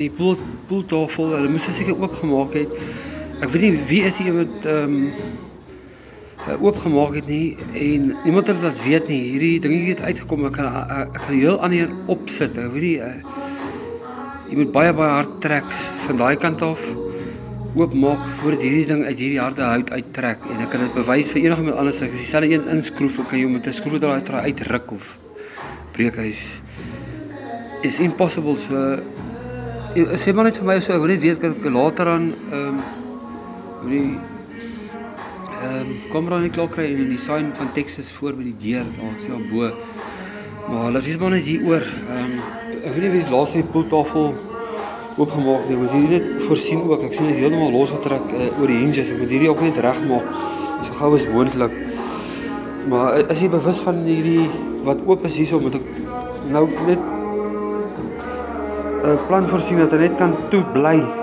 Die poeltafel, hulle moes dit seker oopgemaak het. Ek weet nie wie is die wat oopgemaak het nie en niemand het dat weet nie. Hierdie dingetjie het uitgekom, ek kan heel ander opsit. Ek weet nie, jy moet baie hard trek van daai kant af, oopmaak voordat hierdie ding uit hierdie harde hout uittrek en ek kan dit bewys vir enige iemand anders. As jy dieselfde een inskroef, kan jy met 'n skroewedraaier uitruk of breek. Is impossible. So sê maar net vir my so, ek wil net weet, kan ek later aan die kamera nie klaar kry en die sign van Texas voor by die deur, daar sê daar bo. Maar hulle weet maar net hier oor. Ek weet nie wie die laaste die poeltafel oopgemaak nie, moet hierdie net voorsien ook. Ek sien dit heeltemal losgetrek oor die hinges. Ek moet hierdie ook net regmaak so gou as moontlik. Maar is jy bewus van hierdie wat oop is hierso, moet ek nou net 'n plan voorsien dat hy net kan toe bly.